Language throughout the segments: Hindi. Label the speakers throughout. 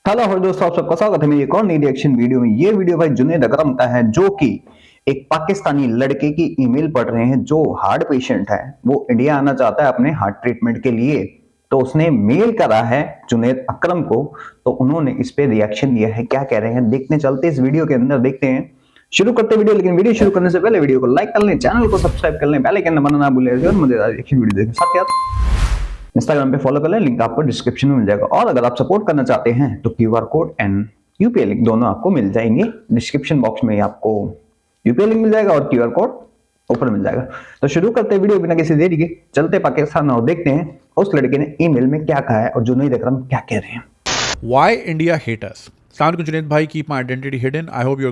Speaker 1: हेलो हो दोस्तों, आप सबका स्वागत है मेरी एक और नई रिएक्शन वीडियो में। ये वीडियो भाई जुनैद अकरम का है, जो कि एक पाकिस्तानी लड़के की ईमेल पढ़ रहे हैं जो हार्ट पेशेंट है। वो इंडिया आना चाहता है अपने हार्ट ट्रीटमेंट के लिए, तो उसने मेल करा है जुनैद अकरम को। तो उन्होंने इस पे रिएक्शन दिया है, क्या कह रहे हैं देखने चलते इस वीडियो के अंदर, देखते हैं। शुरू करते वीडियो, लेकिन वीडियो शुरू करने से पहले वीडियो को लाइक कर लें, चैनल को सब्सक्राइब कर लें, बेल आइकन दबाना ना भूलें और मजेदार रिएक्शन वीडियो देखें। साथ ही इंस्टाग्राम पे फॉलो कर लें, लिंक आपको डिस्क्रिप्शन में मिल जाएगा। और अगर आप सपोर्ट करना चाहते हैं तो QR code and UPI link दोनों आपको मिल जाएंगे डिस्क्रिप्शन बॉक्स में। आपको यूपीआई लिंक मिल जाएगा और क्यूआर कोड ऊपर मिल जाएगा। तो शुरू करते हैं वीडियो बिना किसी देरी के, चलते पाकिस्तान और देखते हैं उस लड़के ने ईमेल में क्या कहा है और जुनैद अकरम क्या कह रहे हैं।
Speaker 2: Why India hate us? Assalamualaikum Junaid bhai, keep my identity hidden. I hope you're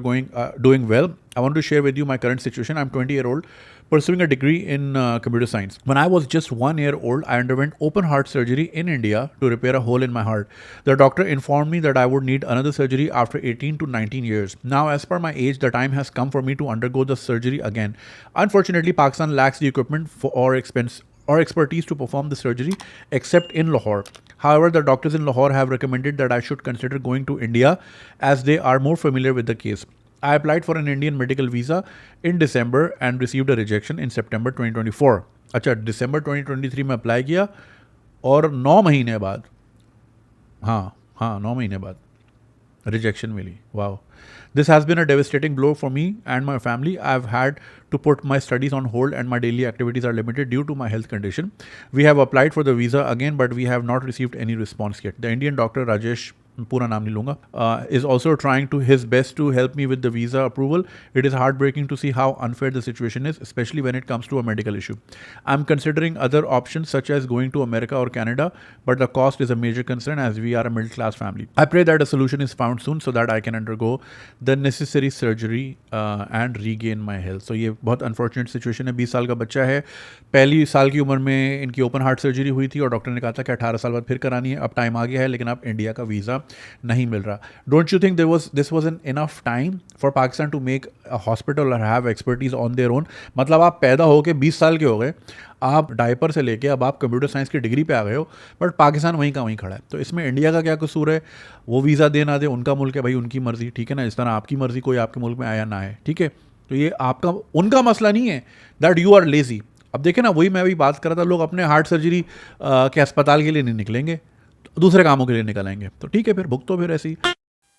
Speaker 2: doing well. I want to share with you my current situation. I'm 20-year-old pursuing a degree in computer science. When I was just 1 year old, I underwent open heart surgery in India to repair a hole in my heart. The doctor informed me that I would need another surgery after 18 to 19 years. Now, as per my age, the time has come for me to undergo the surgery again. Unfortunately, Pakistan lacks the equipment or expertise to perform the surgery except in Lahore. However, the doctors in Lahore have recommended that I should consider going to India as they are more familiar with the case. I applied for an Indian medical visa in December and received a rejection in September 2024. अच्छा, December 2023 में अप्लाई किया और 9 महीने बाद, हाँ 9 महीने बाद rejection milli. Wow. This has been a devastating blow for me and my family. I've had to put my studies on hold and my daily activities are limited due to my health condition. We have applied for the visa again, but we have not received any response yet. The Indian doctor Rajesh, पूरा नाम नहीं लूँगा, is also trying to his best to help me with the visa approval. It is heartbreaking to see how unfair the situation is, especially when it comes to a medical issue. I'm considering other options such as going to America or Canada, but the cost is a major concern as we are a middle class family. I pray that a solution is found soon so that I can undergo the necessary surgery and regain my health. So ये बहुत unfortunate situation है। 20 साल का बच्चा है, पहली साल की उम्र में इनकी ओपन हार्ट सर्जरी हुई थी और डॉक्टर ने कहा था कि 18 साल बाद फिर करानी है। अब टाइम आ गया है, लेकिन अब इंडिया का वीज़ा नहीं मिल रहा। Don't you think this was an enough time for Pakistan to make a hospital or have expertise on their own? मतलब आप पैदा होके 20 साल के हो गए, आप डायपर से लेके अब आप कंप्यूटर साइंस की डिग्री पे आ गए हो, बट पाकिस्तान वहीं का वहीं खड़ा है। तो इसमें इंडिया का क्या कसूर है? वो वीज़ा दे ना दे, उनका मुल्क है भाई, उनकी मर्जी, ठीक है ना। इस तरह आपकी मर्जी कोई आपके मुल्क में आया ना आए, ठीक है। तो ये आपका उनका मसला नहीं है दैट यू आर लेजी। अब देखें ना, वही मैं अभी बात कर रहा था, लोग अपने हार्ट सर्जरी के अस्पताल के लिए नहीं निकलेंगे, दूसरे कामों के लिए निकल आएंगे। तो ठीक है, फिर भुगतो फिर ऐसी।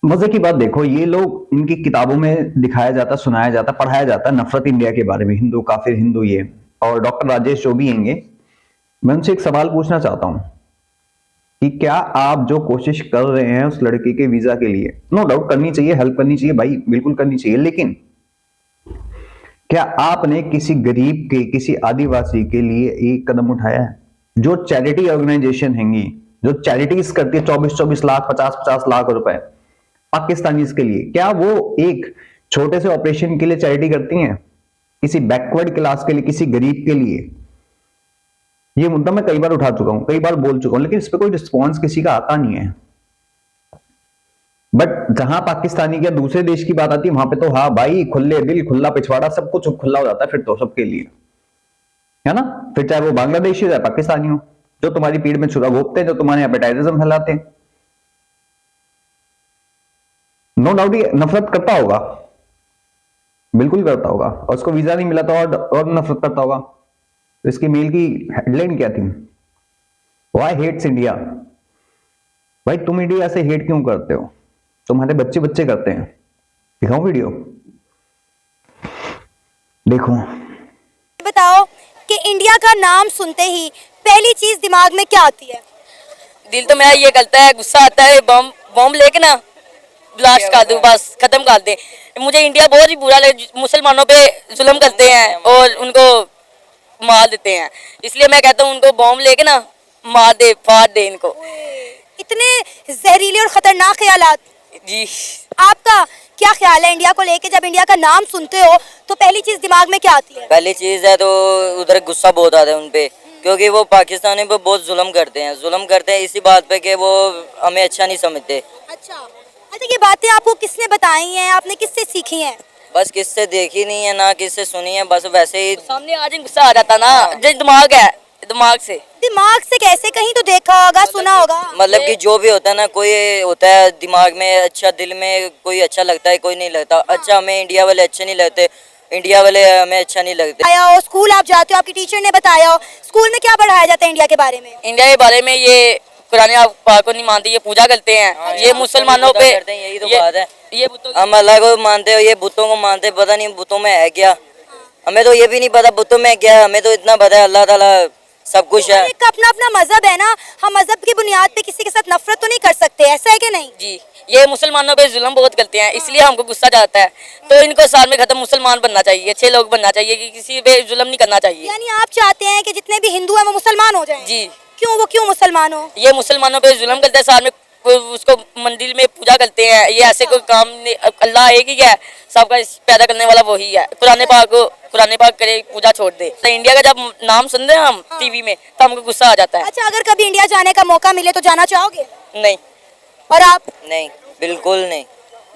Speaker 1: मजे की बात देखो, ये लोग इनकी किताबों में दिखाया जाता, सुनाया जाता, पढ़ाया जाता नफरत इंडिया के बारे में, हिंदू काफिर हिंदू ये। और डॉक्टर राजेश जो भी होंगे, मैं उनसे एक सवाल पूछना चाहता हूं कि क्या आप जो कोशिश कर रहे हैं उस लड़के के वीजा के लिए, नो डाउट करनी चाहिए, हेल्प करनी चाहिए भाई, बिल्कुल करनी चाहिए, लेकिन क्या आपने किसी गरीब के, किसी आदिवासी के लिए एक कदम उठाया है? जो चैरिटी ऑर्गेनाइजेशन हैंगी, जो चैरिटीज करती है 24-24 लाख 50-50 लाख रुपए पाकिस्तानीज के लिए, क्या वो एक छोटे से ऑपरेशन के लिए चैरिटी करती हैं? किसी बैकवर्ड क्लास के लिए, किसी गरीब के लिए? ये मुद्दा मैं कई बार उठा चुका हूं, कई बार बोल चुका हूं, लेकिन इस पर कोई रिस्पॉन्स किसी का आता नहीं है। बट जहां पाकिस्तानी या दूसरे देश की बात आती है, वहां पे तो हाँ भाई, खुले दिल, खुला पिछवाड़ा, सब कुछ खुला हो जाता है फिर तो सबके लिए, है ना। फिर चाहे वो बांग्लादेशी हो चाहे पाकिस्तानी हो, जो तुम्हारी पीठ में छुरा घोपते हैं, जो तुम्हारे एपेटाइटिज्म फैलाते हैं, नो डाउट ये नफरत करता होगा, बिल्कुल करता होगा। और उसको वीजा नहीं मिला तो और नफरत करता होगा। तो इसकी मेल की हेडलाइन क्या थी? Why hates India. भाई तुम इंडिया से हेट क्यों करते हो? तुम्हारे बच्चे बच्चे करते हैं। दिखाऊं वीडियो, देखो।
Speaker 3: बताओ कि इंडिया का नाम सुनते ही पहली चीज दिमाग में क्या आती है?
Speaker 4: दिल तो मेरा ये करता है, गुस्सा आता है, बम लेके ना ब्लास्ट कर दूं, बस खत्म कर दे। मुझे इंडिया बहुत ही बुरा लगे, मुसलमानों पे जुल्म करते हैं और उनको मार देते हैं, इसलिए मैं कहता हूँ उनको बम लेके ना मार दे, फाड़ दे इनको।
Speaker 3: इतने जहरीले और खतरनाक ख्यालात।
Speaker 4: जी,
Speaker 3: आपका क्या ख्याल है इंडिया को लेके? जब इंडिया का नाम सुनते हो तो पहली चीज दिमाग में क्या आती है?
Speaker 4: पहली चीज है तो उधर गुस्सा बहुत आता है उनपे, क्योंकि वो पाकिस्तानी पे बहुत जुल्म करते हैं इसी बात पे कि वो हमें अच्छा नहीं समझते।
Speaker 3: अच्छा, ये बातें आपको किसने बताई हैं? आपने किससे सीखी हैं?
Speaker 4: बस किससे देखी नहीं है ना किससे सुनी है, बस वैसे ही सामने आज गुस्सा आ जाता ना, जो दिमाग है दिमाग से।
Speaker 3: दिमाग से कैसे? कहीं तो देखा होगा, सुना होगा।
Speaker 5: मतलब कि जो भी होता है ना, कोई होता है दिमाग में अच्छा, दिल में कोई अच्छा लगता है, कोई नहीं लगता अच्छा। हमें इंडिया वाले अच्छे नहीं लगते, इंडिया वाले हमें अच्छा नहीं लगते।
Speaker 3: आया हो, स्कूल आप जाते हो, आपकी टीचर ने बताया हो, स्कूल में क्या पढ़ाया जाता है इंडिया के बारे में?
Speaker 4: इंडिया के बारे में ये कुरान पाक को नहीं मानते, ये पूजा करते हैं, ये मुसलमानों पे
Speaker 5: करते हैं, यही तो बात है।
Speaker 4: ये बुतों की-
Speaker 5: हम अल्लाह को मानते हो, ये बुतों को मानते, पता नहीं बुतों में है क्या। हमें तो ये भी नहीं पता बुतों में क्या है, हमें तो इतना पता है अल्लाह ताला सब कुछ है।
Speaker 3: एक अपना अपना मजहब है ना, हम मजहब की बुनियाद पे किसी के साथ नफरत तो नहीं कर सकते, ऐसा है कि नहीं?
Speaker 4: जी, ये मुसलमानों पे जुल्म बहुत करते हैं, इसलिए हमको गुस्सा जाता है। तो इनको साल में खत्म मुसलमान बनना चाहिए, अच्छे लोग बनना चाहिए, कि किसी पे जुल्म नहीं करना चाहिए।
Speaker 3: यानी आप चाहते हैं कि जितने भी हिंदू हैं वो मुसलमान हो जाएं?
Speaker 4: जी,
Speaker 3: क्यों? वो क्यों मुसलमान हो?
Speaker 4: ये मुसलमानों पे जुल्म करते हैं, साल में उसको मंदिर में पूजा करते हैं, ये ऐसे कोई काम नहीं। अल्लाह एक ही है, सबका पैदा करने वाला वही है। कुरान पाक करे, पूजा छोड़ दे। तो इंडिया का जब नाम सुनते हैं हम टीवी में, तो हमको गुस्सा आ जाता है।
Speaker 3: अच्छा, अगर कभी इंडिया जाने का मौका मिले तो जाना चाहोगे?
Speaker 4: नहीं,
Speaker 3: और आप?
Speaker 5: नहीं, बिल्कुल नहीं।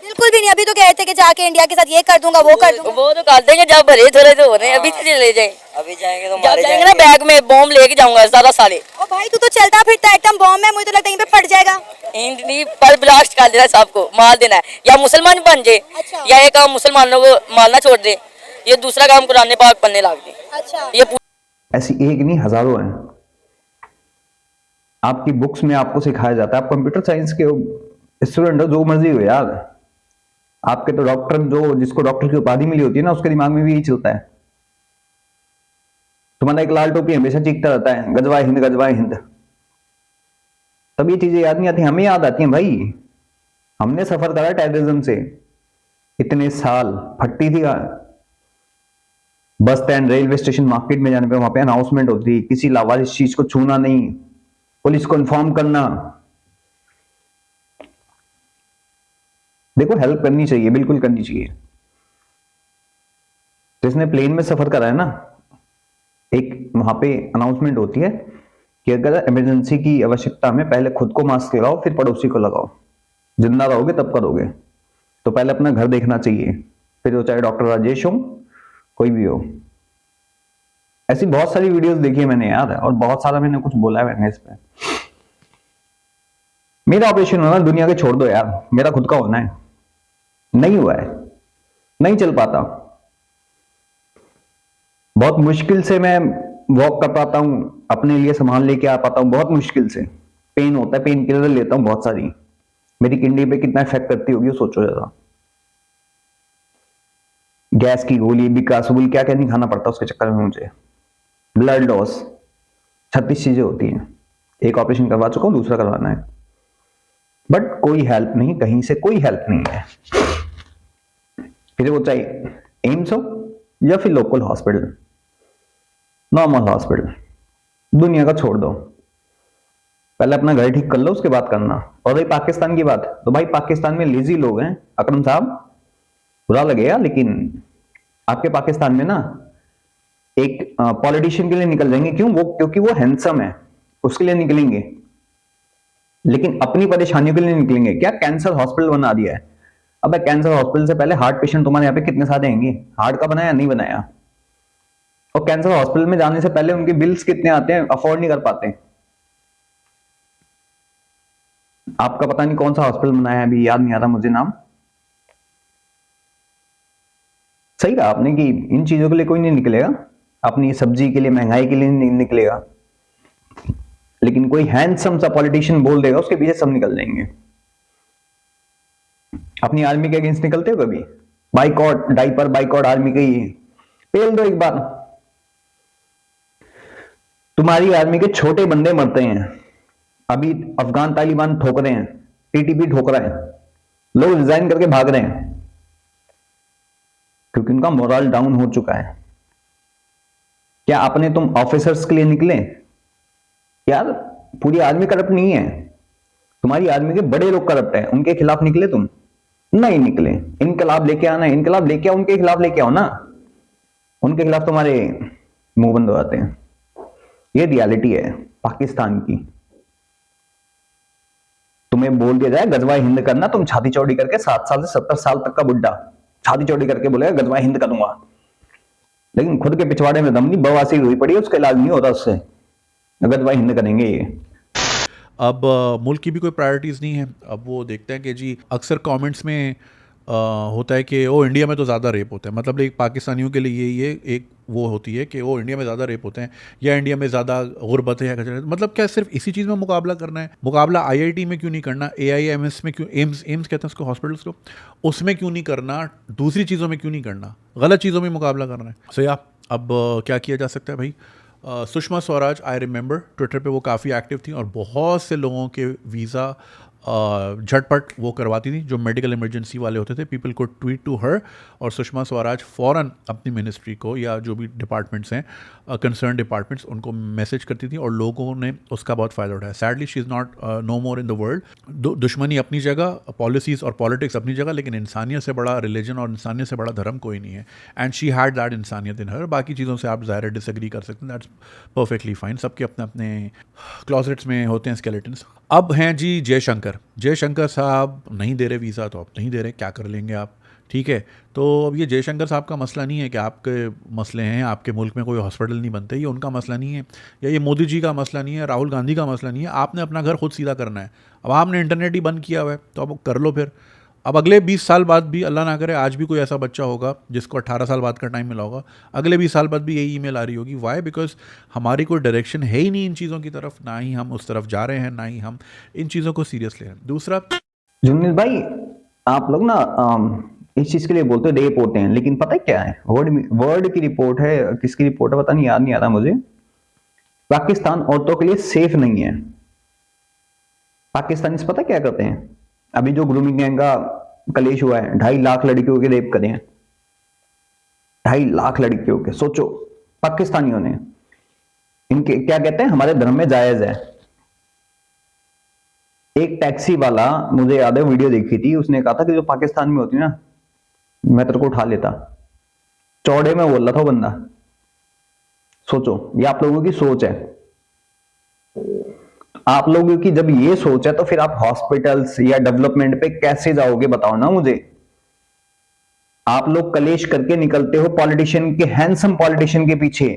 Speaker 3: बिल्कुल भी नहीं। अभी तो कह रहे थे कि जाके इंडिया के साथ ये कर दूंगा, वो कर दूंगा।
Speaker 4: वो तो कर देंगे जब भरे थोड़े तो हो रहे हैं, अभी से ले जाए।
Speaker 5: अभी जाएंगे तो
Speaker 4: जब
Speaker 5: मारे
Speaker 4: जाएंगे ना, बैग में बॉम्ब लेके जाऊंगा ज्यादा सारे।
Speaker 3: ओ भाई, तू तो चलता फिरता एटम बॉम्ब है, मुझे तो लगता है यहीं पे फट जाएगा।
Speaker 4: हिंदी पर ब्लास्ट कर देना है, सबको मार देना है, या मुसलमान बन जाए,
Speaker 3: अच्छा।
Speaker 4: या एक काम मुसलमानों को मारना छोड़ दे, ये दूसरा काम कुरान पाक पढ़ने लग दे।
Speaker 3: अच्छा,
Speaker 4: ये
Speaker 1: ऐसी एक नहीं हजारों हैं। आपकी बुक्स में आपको सिखाया जाता है, आप कंप्यूटर साइंस के स्टूडेंट हो, जो मर्जी हो यार। आपके तो डॉक्टर, जो जिसको डॉक्टर की उपाधि मिली होती है ना, उसके दिमाग में भी यही चलता है। तुम्हारा एक लाल टोपी हमेशा चीखता रहता है, गजवा हिंद, गजवा हिंद। तब ये चीजें याद नहीं आती, हमें याद आती हैं भाई। हमने सफर करा टेररिज्म से इतने साल। फटती थी bus stand, railway station, market में जाने पे, वहां पे अनाउंसमेंट होती, किसी लावारिस चीज को छूना नहीं, पुलिस को इन्फॉर्म करना। देखो, हेल्प करनी चाहिए, बिल्कुल करनी चाहिए। जिसने प्लेन में सफर करा है ना, एक वहां पे अनाउंसमेंट होती है कि अगर इमरजेंसी की आवश्यकता में, पहले खुद को मास्क लगाओ, फिर पड़ोसी को लगाओ। जिंदा रहोगे तब करोगे। तो पहले अपना घर देखना चाहिए, फिर वो चाहे डॉक्टर राजेश हो, कोई भी हो। ऐसी बहुत सारी वीडियोस देखी है मैंने यार, और बहुत सारा मैंने कुछ बोला है मैंने इस पे। मेरा ऑपरेशन होना, दुनिया के छोड़ दो यार, मेरा खुद का होना है। नहीं हुआ है, नहीं चल पाता। बहुत मुश्किल से मैं वॉक कर पाता हूं, अपने लिए सामान लेके आ पाता हूं, बहुत मुश्किल से। पेन होता है, पेन किलर लेता हूं बहुत सारी। मेरी किडनी पे कितना इफेक्ट करती होगी, सोचो जरा। गैस की गोली, बिकासुबुल, क्या क्या नहीं खाना पड़ता उसके चक्कर में मुझे। ब्लड लॉस, 36 चीजें होती हैं। एक ऑपरेशन करवा चुका हूं, दूसरा करवाना है। बट कोई हेल्प नहीं, कहीं से कोई हेल्प नहीं है। फिर वो चाहे एम्स हो या फिर लोकल हॉस्पिटल, नॉर्मल हॉस्पिटल, दुनिया का छोड़ दो। पहले अपना घर ठीक कर लो, उसके बाद करना। और भाई पाकिस्तान की बात, तो भाई पाकिस्तान में लेजी लोग हैं अकरम साहब, बुरा लगेगा लेकिन आपके पाकिस्तान में ना एक पॉलिटिशियन के लिए निकल जाएंगे। क्यों? वो क्योंकि वो हैंडसम है, उसके लिए निकलेंगे, लेकिन अपनी परेशानियों के लिए निकलेंगे। क्या कैंसर हॉस्पिटल बना दिया है? अबे कैंसर हॉस्पिटल से पहले हार्ट पेशेंट तुम्हारे यहाँ पे कितने सारे आएंगे? हार्ट का बनाया नहीं बनाया? और कैंसर हॉस्पिटल में जाने से पहले उनके बिल्स कितने आते हैं, अफोर्ड नहीं कर पाते। आपका पता नहीं कौन सा हॉस्पिटल बनाया है, अभी याद नहीं आ रहा मुझे नाम। सही कहा आपने कि इन चीजों के लिए कोई नहीं निकलेगा, अपनी सब्जी के लिए, महंगाई के लिए नहीं निकलेगा, लेकिन कोई हैंडसम सा पॉलिटिशियन बोल देगा, उसके पीछे सब निकल जाएंगे। अपनी आर्मी के अगेंस्ट निकलते हो कभी? बाइकॉट, डाइपर बाइकॉट आर्मी के ही पेल दो एक बार। तुम्हारी आर्मी के छोटे बंदे मरते हैं। अभी अफगान तालिबान ठोक रहे हैं, टीटीपी ठोक रहा है, लोग रिजाइन करके भाग रहे हैं क्योंकि उनका मोरल डाउन हो चुका है। क्या अपने तुम ऑफिसर्स के लिए निकले? यार पूरी आर्मी करप्ट नहीं है, तुम्हारी आर्मी के बड़े लोग करप्ट हैं, उनके खिलाफ निकले तुम? नहीं निकले। इनकलाब लेके आना, इनकलाब लेके आओ, उनके खिलाफ लेके आओ ना। उनके खिलाफ तुम्हारे मुंह बंद हो जाते हैं। ये रियलिटी है पाकिस्तान की। तुम्हें बोल दिया जाए गजवा हिंद करना, तुम छाती चौड़ी करके 7 साल से 70 साल तक का बुड्ढा छाती चौड़ी करके बोलेगा गजवा हिंद करूंगा, लेकिन खुद के पिछवाड़े में दम नहीं, बवासीर हुई पड़ी है, उसका इलाज नहीं होता उससे। गजवा हिंद करेंगे ये।
Speaker 2: अब मुल्क की भी कोई प्रायोरिटीज़ नहीं है। अब वो देखते हैं कि जी अक्सर कमेंट्स में होता है कि ओ इंडिया में तो ज़्यादा रेप होते हैं, मतलब एक पाकिस्तानियों के लिए ये एक वो होती है कि वो इंडिया में ज़्यादा रेप होते हैं या इंडिया में ज़्यादा गुर्बत है या कचरा। मतलब क्या सिर्फ इसी चीज़ में मुकाबला करना है? मुकाबला आईआईटी में क्यों नहीं करना, AIIMS में क्यों, एम्स कहते हैं उसको हॉस्पिटल्स को, उसमें क्यों नहीं करना, दूसरी चीज़ों में क्यों नहीं करना, गलत चीज़ों में मुकाबला करना है। सो या अब क्या किया जा सकता है भाई? Sushma Swaraj, I remember Twitter पे वो काफ़ी एक्टिव थी और बहुत से लोगों के वीज़ा झटपट वो करवाती थी जो मेडिकल इमरजेंसी वाले होते थे। पीपल को ट्वीट टू हर और सुषमा स्वराज फ़ौरन अपनी मिनिस्ट्री को या जो भी डिपार्टमेंट्स हैं, कंसर्न डिपार्टमेंट्स, उनको मैसेज करती थी और लोगों ने उसका बहुत फ़ायदा उठाया। Sadly she is not know more in the world. दुश्मनी अपनी जगह, पॉलिसीज़ और पॉलिटिक्स अपनी जगह, लेकिन इंसानियत से बड़ा रिलीजन और इंसानियत से बड़ा धर्म कोई नहीं है। एंड शी हैड दैट इंसानियत इन हर। बाकी चीज़ों से आप ज़ाहिर डिसएग्री कर सकते हैं, दैट्स परफेक्टली फाइन। सबके अपने अपने क्लॉजेट्स में होते हैं स्केलेटन्स। अब हैं जी जयशंकर साहब नहीं दे रहे वीज़ा, तो अब नहीं दे रहे, क्या कर लेंगे आप? ठीक है, तो अब ये जयशंकर साहब का मसला नहीं है कि आपके मसले हैं, आपके मुल्क में कोई हॉस्पिटल नहीं बनते, ये उनका मसला नहीं है, या ये मोदी जी का मसला नहीं है, राहुल गांधी का मसला नहीं है। आपने अपना घर खुद सीधा करना है। अब आपने इंटरनेट ही बंद किया हुआ है, तो अब कर लो फिर। अब अगले 20 साल बाद भी, अल्लाह ना करे आज भी कोई ऐसा बच्चा होगा जिसको 18 साल बाद का टाइम मिला होगा, अगले 20 साल बाद भी यही ईमेल आ रही होगी। वाई? बिकॉज हमारी कोई डायरेक्शन है ही नहीं इन चीज़ों की तरफ, ना ही हम उस तरफ जा रहे हैं, ना ही हम इन चीज़ों को सीरियस ले रहे हैं। दूसरा,
Speaker 1: जुन्नील भाई, आप लोग ना इस चीज के लिए बोलते हो रेप होते हैं, लेकिन पता है क्या है? वर्ल्ड की रिपोर्ट है, किसकी रिपोर्ट है पता नहीं, याद नहीं आ रहा मुझे। पाकिस्तान औरतों के लिए सेफ नहीं है। पाकिस्तानी पता क्या करते हैं? अभी जो ग्रूमिंग गैंग का कलेश हुआ है, 2.5 लाख लड़कियों के रेप करे हैं। 2.5 लाख लड़कियों के, सोचो पाकिस्तानियों ने। इनके क्या कहते हैं, हमारे धर्म में जायज है। एक टैक्सी वाला, मुझे याद है वीडियो देखी थी, उसने कहा था कि जो पाकिस्तान में होती है ना, मैं तेरे को उठा लेता। चौड़े में बोल रहा था वो बंदा। सोचो, ये आप लोगों की सोच है। आप लोगों की जब ये सोच है तो फिर आप हॉस्पिटल्स या डेवलपमेंट पे कैसे जाओगे, बताओ ना मुझे। आप लोग कलेश करके निकलते हो पॉलिटिशियन के, हैंडसम पॉलिटिशियन के पीछे।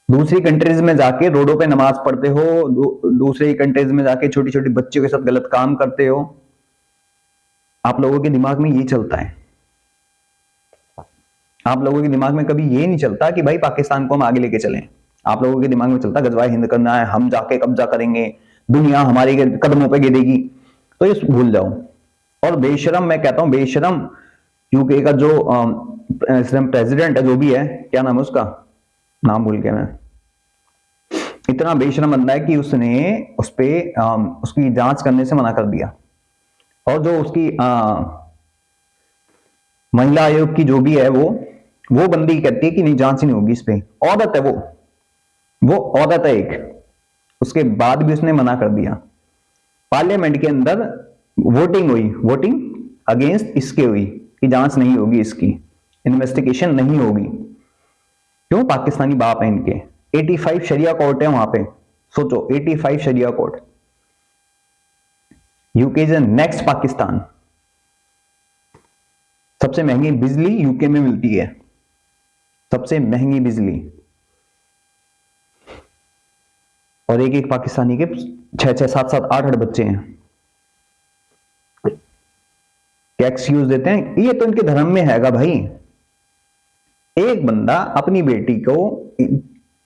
Speaker 1: दूसरी कंट्रीज में जाके रोडों पे नमाज पढ़ते हो, दूसरी कंट्रीज में जाके छोटी छोटी बच्चों के साथ गलत काम करते हो। आप लोगों के दिमाग में ये चलता है। आप लोगों के दिमाग में कभी ये नहीं चलता कि भाई पाकिस्तान को हम आगे लेके चलें। आप लोगों के दिमाग में चलता गजवाए हिंद करना है, हम जाके कब्जा करेंगे, दुनिया हमारे कदमों पे गिरेगी। तो ये भूल जाओ। और बेशरम, मैं कहता हूं बेशरम, यूके का जो प्रेसिडेंट है, जो भी है, क्या नाम है उसका, नाम भूल गया मैं। इतना बेशरम बंदा है कि उसने उस पे उसकी जांच करने से मना कर दिया। और जो उसकी महिला आयोग की जो भी है, वो बंदी कहती है कि नहीं, जांच नहीं होगी इस पे। औरत है वो औरत है एक, उसके बाद भी उसने मना कर दिया। पार्लियामेंट के अंदर वोटिंग हुई, वोटिंग अगेंस्ट इसके हुई कि जांच नहीं होगी, इसकी इन्वेस्टिगेशन नहीं होगी। क्यों? पाकिस्तानी बाप है इनके। 85 शरिया कोर्ट है वहां पे, सोचो 85 शरिया court. UK is next Pakistan. सबसे महंगी बिजली यूके में मिलती है, सबसे महंगी बिजली। और एक पाकिस्तानी के 6-6, 7-7, 8-8 बच्चे हैं। क्या एक्सक्यूज देते हैं? ये तो इनके धर्म में हैगा भाई। एक बंदा अपनी बेटी को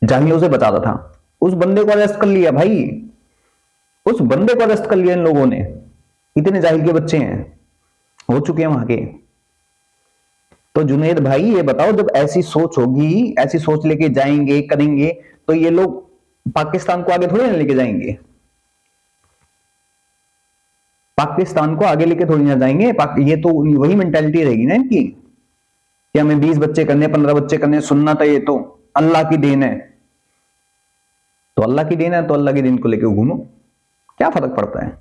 Speaker 1: जाहिलों से बचाता था, उस बंदे को अरेस्ट कर लिया भाई, उस बंदे को अरेस्ट कर लिया इन लोगों ने। इतने जाहिल के बच्चे हैं, हो चुके हैं वहां के। तो जुनेद भाई ये बताओ, जब ऐसी सोच होगी, ऐसी सोच लेके जाएंगे, करेंगे, तो ये लोग पाकिस्तान को आगे थोड़ी ना लेके जाएंगे। पाकिस्तान को आगे लेके थोड़ी ना जाएंगे। ये तो वही मेंटालिटी रहेगी ना इनकी कि हमें 20 बच्चे करने, 15 बच्चे करने, सुनना था ये तो अल्लाह की देन है। तो अल्लाह की देन है तो अल्लाह की देन को लेके घूमो, क्या फर्क पड़ता है?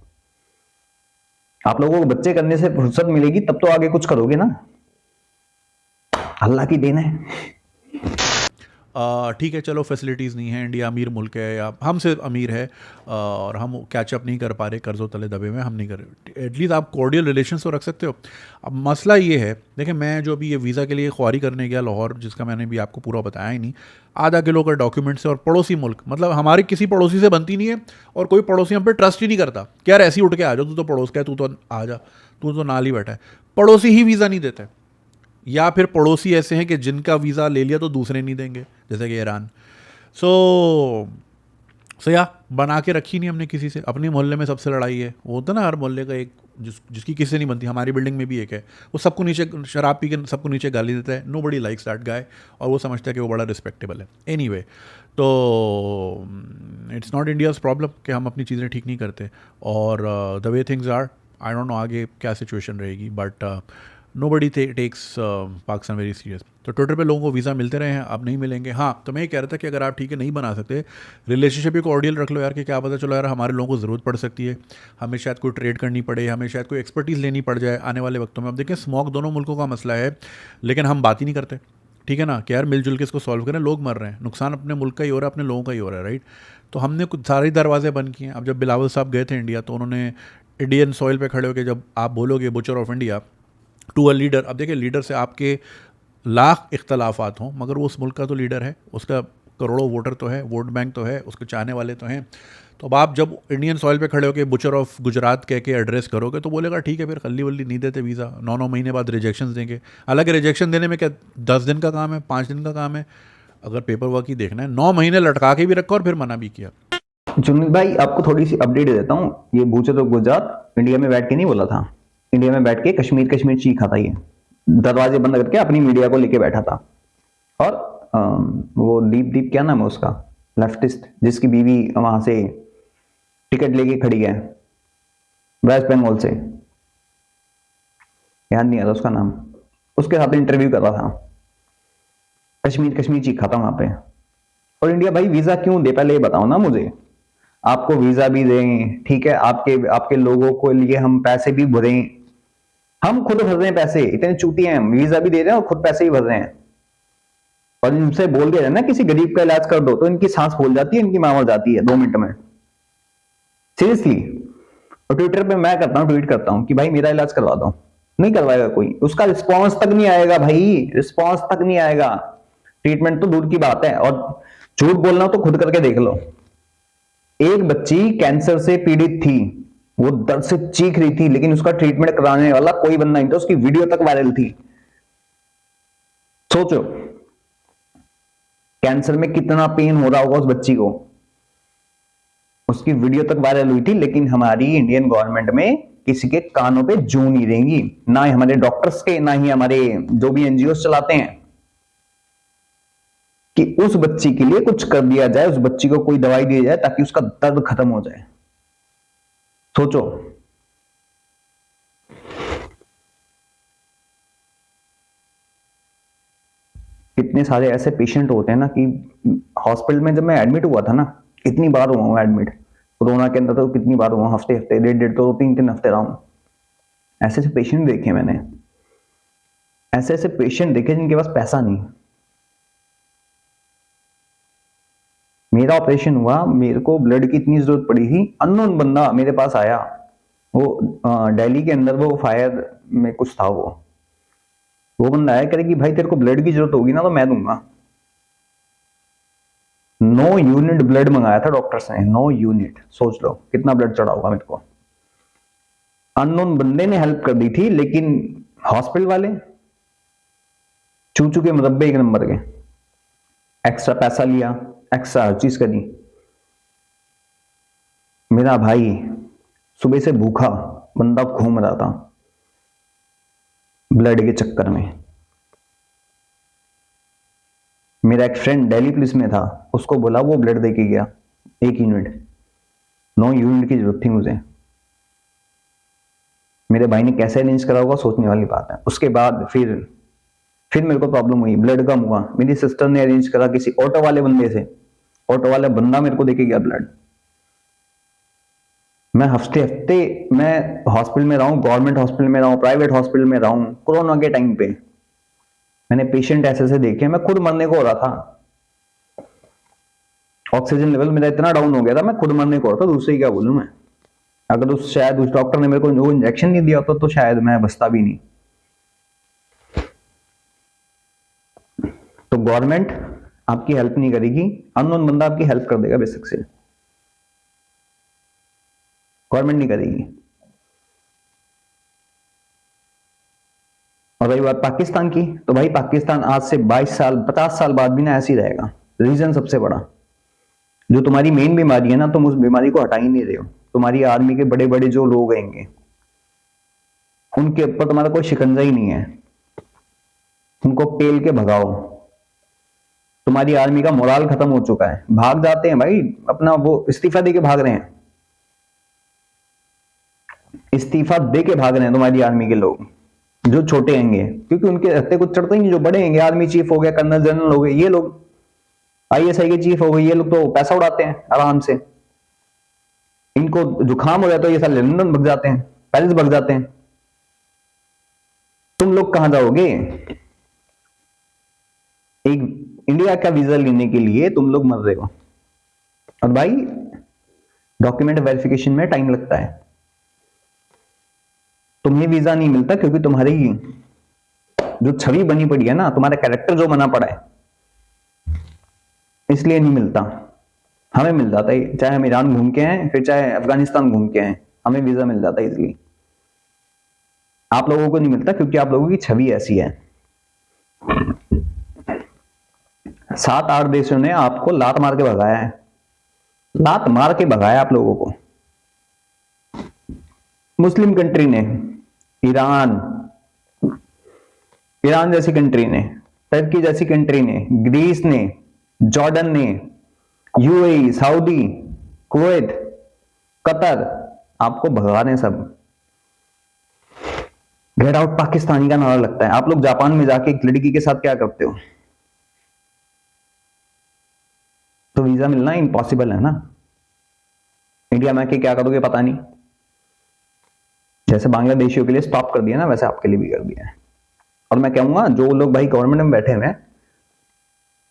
Speaker 1: आप लोगों को बच्चे करने से फुर्सत मिलेगी तब तो आगे कुछ करोगे ना। अल्लाह की देन है।
Speaker 2: ठीक है चलो फैसिलिटीज़ नहीं है, इंडिया अमीर मुल्क है या हमसे अमीर है और हम कैचअप नहीं कर पा रहे, कर्जों तले दबे हुए हम नहीं कर रहे, एटलीस्ट आप कॉर्डियल रिलेशन तो रख सकते हो। अब मसला ये है, देखिए मैं जो अभी ये वीज़ा के लिए ख्वारी करने गया लाहौर, जिसका मैंने भी आपको पूरा बताया ही नहीं, आधा किलो का डॉक्यूमेंट से, और पड़ोसी मुल्क, मतलब हमारी किसी पड़ोसी से बनती नहीं है और कोई पड़ोसी हम पे ट्रस्ट ही नहीं करता कि यार ऐसे ही उठ के आ जाओ, तू तो पड़ोस का है, तू तो आ जा, तू तो नाल ही बैठा है। पड़ोसी ही वीज़ा नहीं देते, या फिर पड़ोसी ऐसे हैं कि जिनका वीज़ा ले लिया तो दूसरे नहीं देंगे, जैसे कि ईरान। सो या बना के रखी नहीं हमने किसी से। अपने मोहल्ले में सबसे लड़ाई है, वो होता ना हर मोहल्ले का एक जिसकी किसी से नहीं बनती, हमारी बिल्डिंग में भी एक है, वो सबको नीचे शराब पी के सबको नीचे गाली देता है, नोबडी लाइक्स दैट गाय, और वो समझता है कि वो बड़ा रिस्पेक्टेबल है। एनीवे, तो इट्स नॉट इंडियाज़ प्रॉब्लम कि हम अपनी चीज़ें ठीक नहीं करते, और the way things are, I don't know आगे क्या सिचुएशन रहेगी, but nobody takes Pakistan very serious. तो ट्विटर पे लोगों को वीज़ा मिलते रहे हैं, अब नहीं मिलेंगे। हाँ, तो मैं ये कह रहा था कि अगर आप ठीक है नहीं बना सकते, रिलेशनशिप भी कॉर्डियल रख लो यार, कि क्या पता चलो यार हमारे लोगों को ज़रूरत पड़ सकती है, हमें शायद कोई ट्रेड करनी पड़े, हमें शायद कोई एक्सपर्टीज़ लेनी पड़ जाए आने वाले वक्तों में। अब देखें, स्मॉग दोनों मुल्कों का मसला है, लेकिन हम बात ही नहीं करते, ठीक है ना, कि यार मिलजुल के इसको सॉल्व करें। लोग मर रहे हैं, नुकसान अपने मुल्क का ही हो रहा है, अपने लोगों का ही हो रहा है, राइट। तो हमने कुछ सारे दरवाजे बंद किए हैं। अब जब बिलावल साहब गए थे इंडिया, तो उन्होंने इंडियन सॉइल पे खड़े होकर जब आप बोलोगे butcher of India to a leader, अब देखिए लीडर से आपके लाख इख्तलाफात हों, मगर वो उस मुल्क का तो लीडर है, उसका करोड़ों वोटर तो है, वोट बैंक तो है, उसके चाहने वाले तो हैं। तो अब आप जब इंडियन सॉइल पे खड़े होकर बुचर ऑफ गुजरात कह के एड्रेस करोगे, तो बोलेगा ठीक है, फिर खल्ली वल्ली नहीं देते वीज़ा, 9 महीने बाद रिजेक्शन देंगे। हालांकि रिजेक्शन देने में क्या 10 दिन का काम है, 5 दिन का काम है, अगर पेपर वर्क ही देखना है, 9 महीने लटका के भी रखा और फिर मना भी किया।
Speaker 1: जुनीद भाई, आपको थोड़ी सी अपडेट देता हूँ। ये बुचर ऑफ गुजरात इंडिया में बैठ के नहीं बोला था, इंडिया में बैठ के कश्मीर चीखा था, ये दरवाजे बंद करके अपनी मीडिया को लेके बैठा था। और वो दीप क्या नाम है उसका, लेफ्टिस्ट, जिसकी बीवी वहां से टिकट लेके खड़ी है वेस्ट बंगाल से, याद नहीं आ रहा उसका नाम, उसके साथ इंटरव्यू कर रहा था, कश्मीर चीखा था वहां पे। और इंडिया भाई वीजा क्यों दे, पहले ये बताओ ना मुझे। आपको वीजा भी दें, ठीक है, आपके लोगों को लिए हम पैसे भी भरें, हम खुद भर रहे हैं पैसे, इतने चूतिए हैं, वीजा भी दे रहे हैं और खुद पैसे भी भर रहे हैं। और इनसे बोल दिया ना किसी गरीब का इलाज कर दो, तो इनकी सांस फूल जाती है, इनकी मां मर जाती है 2 मिनट में, सीरियसली। और ट्विटर पे मैं ट्वीट करता हूं कि भाई मेरा इलाज करवा दो, नहीं करवाएगा कोई, उसका रिस्पॉन्स तक नहीं आएगा भाई, रिस्पॉन्स तक नहीं आएगा, ट्रीटमेंट तो दूर की बात है। और झूठ बोलना तो खुद करके देख लो। एक बच्ची कैंसर से पीड़ित थी, वो दर्द से चीख रही थी, लेकिन उसका ट्रीटमेंट कराने वाला कोई बंदा नहीं था, उसकी वीडियो तक वायरल थी। सोचो कैंसर में कितना पेन हो रहा होगा उस बच्ची को, उसकी वीडियो तक वायरल हुई थी। लेकिन हमारी इंडियन गवर्नमेंट में किसी के कानों पे जू नहीं रहेंगी, ना ही हमारे डॉक्टर्स के, ना ही हमारे जो भी एनजीओ चलाते हैं, कि उस बच्ची के लिए कुछ कर दिया जाए, उस बच्ची को कोई दवाई दी जाए ताकि उसका दर्द खत्म हो जाए। सोचो, कितने सारे ऐसे पेशेंट होते हैं ना, कि हॉस्पिटल में जब मैं एडमिट हुआ था ना, कितनी बार हुआ हूं एडमिट, कोरोना के अंदर तो कितनी बार हुआ, हफ्ते 1.5 हफ्ते रहा हूं। ऐसे ऐसे पेशेंट देखे मैंने, ऐसे ऐसे पेशेंट देखे जिनके पास पैसा नहीं। मेरा ऑपरेशन हुआ, मेरे को ब्लड की इतनी जरूरत पड़ी थी, अननोन बंदा मेरे पास आया, वो दिल्ली के अंदर वो फायर में कुछ था, वो बंदा आया, कह रहे कि भाई तेरे को ब्लड की जरूरत होगी ना तो मैं दूंगा। 9 यूनिट ब्लड मंगाया था डॉक्टर्स ने, 9 यूनिट, सोच लो कितना ब्लड चढ़ा होगा मेरे को। अननोन बंदे ने हेल्प कर दी थी, लेकिन हॉस्पिटल वाले चू के मुरब्बे 1 नंबर के, एक्स्ट्रा पैसा लिया, एक्स्ट्रा हर चीज करी। मेरा भाई सुबह से भूखा बंदा घूम रहा था ब्लड के चक्कर में। मेरा एक फ्रेंड दिल्ली पुलिस में था, उसको बोला, वो ब्लड दे के गया 1 यूनिट, 9 यूनिट की जरूरत थी मुझे। मेरे भाई ने कैसे अरेंज करा होगा, सोचने वाली बात है। उसके बाद फिर मेरे को प्रॉब्लम हुई, ब्लड कम हुआ, मेरी सिस्टर ने अरेंज करा किसी ऑटो वाले बंदे से, ऑटो वाला बंदा मेरे को देके गया ब्लड। मैं हफ्ते मैं हॉस्पिटल में रहा हूं, गवर्नमेंट हॉस्पिटल में रहा हूं, प्राइवेट हॉस्पिटल में रहा हूं। कोरोना के टाइम पे मैंने पेशेंट ऐसे देखे, मैं खुद मरने को हो रहा था, ऑक्सीजन लेवल मेरा इतना डाउन हो गया था, मैं खुद मरने को था, दूसरे क्या बोलूं मैं। अगर शायद उस डॉक्टर ने मेरे को वो इंजेक्शन नहीं दिया होता तो शायद मैं बचता भी नहीं। तो गवर्नमेंट आपकी हेल्प नहीं करेगी, अननोन बंदा आपकी हेल्प कर देगा बेसिक से, गवर्नमेंट नहीं करेगी। और रही बात पाकिस्तान की, तो भाई पाकिस्तान आज से 22 साल 50 साल बाद भी ना ऐसे ही रहेगा। रीजन सबसे बड़ा, जो तुम्हारी मेन बीमारी है ना, तुम उस बीमारी को हटा ही नहीं रहे हो। तुम्हारी आर्मी के बड़े बड़े जो लोग आएंगे उनके ऊपर तुम्हारा कोई शिकंजा ही नहीं है, उनको पेल के भगाओ। तुम्हारी आर्मी का मोराल खत्म हो चुका है, भाग जाते हैं भाई, अपना वो इस्तीफा दे के भाग रहे हैं, इस्तीफा दे के भाग रहे हैं तुम्हारी आर्मी के लोग जो छोटे होंगे, क्योंकि उनके हत्ते कुछ चढ़ते ही नहीं। जो बड़े होंगे, आर्मी चीफ हो गया, कर्नल जनरल हो गए, ये लोग आईएसआई के चीफ हो गए, ये लोग तो पैसा उड़ाते हैं आराम से। इनको जुकाम हो जाता है, ये सारे लंदन भग जाते हैं, पेरिस भग जाते हैं। तुम लोग कहां जाओगे? एक इंडिया का वीजा लेने के लिए तुम लोग मर रहे हो। और भाई डॉक्यूमेंट वेरिफिकेशन में टाइम लगता है, तुम्हें वीजा नहीं मिलता क्योंकि तुम्हारी जो छवि बनी पड़ी है ना, तुम्हारा कैरेक्टर जो बना पड़ा है, इसलिए नहीं मिलता। हमें मिल जाता है, चाहे हम ईरान घूम के आए फिर चाहे अफगानिस्तान घूम के आए, हमें वीजा मिल जाता है इसलिए। आप लोगों को नहीं मिलता क्योंकि आप लोगों की छवि ऐसी है। 7-8 देशों ने आपको लात मार के भगाया है, लात मार के भगाया आप लोगों को। मुस्लिम कंट्री ने, ईरान जैसी कंट्री ने, टर्की जैसी कंट्री ने, ग्रीस ने, जॉर्डन ने, यूएई, सऊदी, कुवैत, कतर, आपको भगा रहे हैं सब। गेट आउट पाकिस्तानी का नारा लगता है। आप लोग जापान में जाके एक लड़की के साथ क्या करते हो? तो वीजा मिलना इम्पॉसिबल है ना। इंडिया में आके क्या करोगे पता नहीं। जैसे बांग्लादेशियों के लिए स्टॉप कर दिया ना, वैसे आपके लिए भी कर दिया है। और मैं कहूंगा जो लोग भाई गवर्नमेंट में बैठे हुए हैं,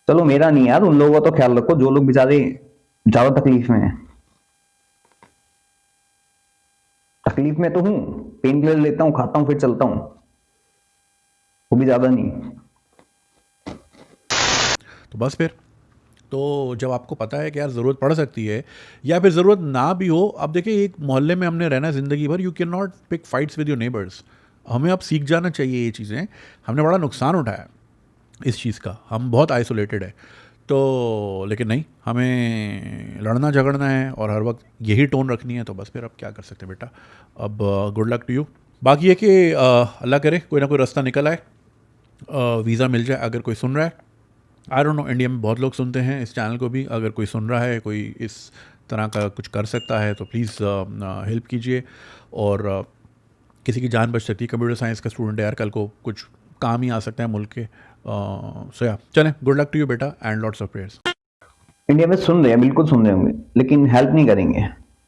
Speaker 1: चलो मेरा नहीं यार, उन लोगों का तो ख्याल रखो जो लोग बेचारे ज्यादा तकलीफ में हैं। तकलीफ में तो हूं, पेन किलर लेता हूं, खाता हूं, फिर चलता हूं, वो भी ज्यादा नहीं।
Speaker 2: तो बस फिर तो जब आपको पता है कि यार ज़रूरत पड़ सकती है या फिर ज़रूरत ना भी हो, अब देखिए एक मोहल्ले में हमने रहना ज़िंदगी भर, you can not pick fights with your neighbours. हमें अब सीख जाना चाहिए ये चीज़ें। हमने बड़ा नुकसान उठाया इस चीज़ का, हम बहुत आइसोलेटेड है। तो लेकिन नहीं, हमें लड़ना झगड़ना है और हर वक्त यही टोन रखनी है। तो बस फिर अब क्या कर सकते हैं बेटा। अब गुड लक टू यू। बाकी ये कि अल्लाह करे कोई ना कोई रास्ता निकल आए, वीज़ा मिल जाए। अगर कोई सुन रहा है, आई डोंट नो, इंडिया में बहुत लोग सुनते हैं इस चैनल को भी, अगर कोई सुन रहा है, कोई इस तरह का कुछ कर सकता है तो प्लीज़ हेल्प कीजिए। और किसी की जान बच सकती है। कंप्यूटर साइंस का स्टूडेंट है यार, कल को कुछ काम ही आ सकता है मुल्क के। सो या चलें, गुड लक टू यू बेटा and lots of prayers.
Speaker 1: India में सुन रहे हैं, बिल्कुल सुन रहे होंगे, लेकिन हेल्प नहीं करेंगे।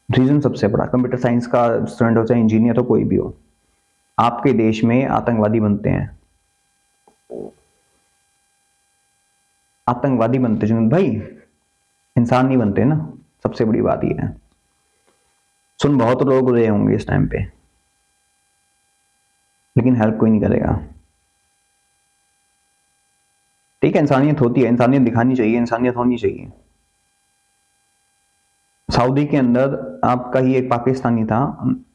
Speaker 1: रीजन सबसे बड़ा, कंप्यूटर साइंस का स्टूडेंट हो चाहे इंजीनियर हो, कोई भी हो, आपके देश में आतंकवादी बनते हैं। आतंकवादी बनते जुनूद भाई, इंसान नहीं बनते ना। सबसे बड़ी बात यह है। सुन बहुत लोग रहे होंगे इस टाइम पे, लेकिन हेल्प कोई नहीं करेगा। ठीक है, इंसानियत होती है, इंसानियत दिखानी चाहिए, इंसानियत होनी चाहिए। सऊदी के अंदर आपका ही एक पाकिस्तानी था,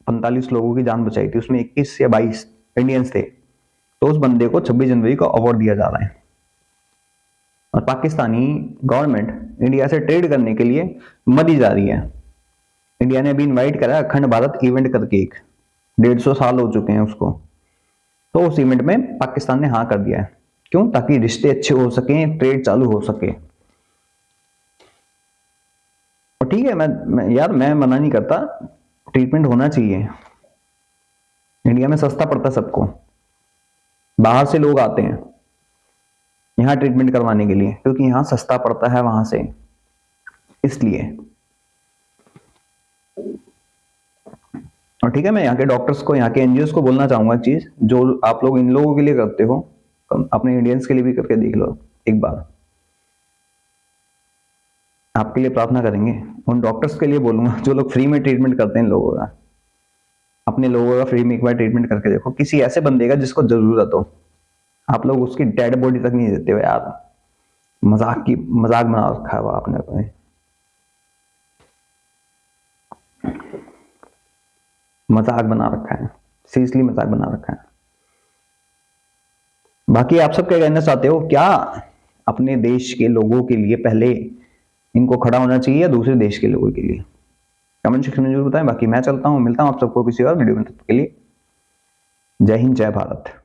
Speaker 1: 45 लोगों की जान बचाई थी, उसमें 21 या 22 इंडियंस थे। तो उस बंदे को 26 जनवरी को अवार्ड दिया जा रहा है। और पाकिस्तानी गवर्नमेंट इंडिया से ट्रेड करने के लिए मरी जा रही है। इंडिया ने अभी इनवाइट करा अखंड भारत इवेंट करके, 150 साल हो चुके हैं उसको। तो उस इवेंट में पाकिस्तान ने हाँ कर दिया है। क्यों? ताकि रिश्ते अच्छे हो सके, ट्रेड चालू हो सके। और ठीक है, मैं मना नहीं करता, ट्रीटमेंट होना चाहिए। इंडिया में सस्ता पड़ता सबको, बाहर से लोग आते हैं यहां ट्रीटमेंट करवाने के लिए, क्योंकि यहां सस्ता पड़ता है वहां से, इसलिए। और ठीक है, मैं यहाँ के डॉक्टर्स को, यहाँ के एनजीओस को बोलना चाहूंगा एक चीज, जो आप लोग इन लोगों के लिए करते हो, अपने इंडियंस के लिए भी करके देख लो एक बार। आपके लिए प्रार्थना करेंगे, उन डॉक्टर्स के लिए बोलूंगा जो लोग फ्री में ट्रीटमेंट करते हैं लोगों का। अपने लोगों का फ्री में एक बार ट्रीटमेंट करके देखो, किसी ऐसे बंदे का जिसको जरूरत हो। आप लोग उसकी डेड बॉडी तक नहीं देते हो यार, मजाक बना रखा है वो आपने अपने। मजाक बना रखा है, सीरियसली मजाक बना रखा है। बाकी आप सब क्या कहना चाहते हो? क्या अपने देश के लोगों के लिए पहले इनको खड़ा होना चाहिए या दूसरे देश के लोगों के लिए? कमेंट सेक्शन में जरूर बताएं। बाकी मैं चलता हूं, मिलता हूं आप सबको किसी और वीडियो में, तब तक के लिए जय हिंद, जय भारत।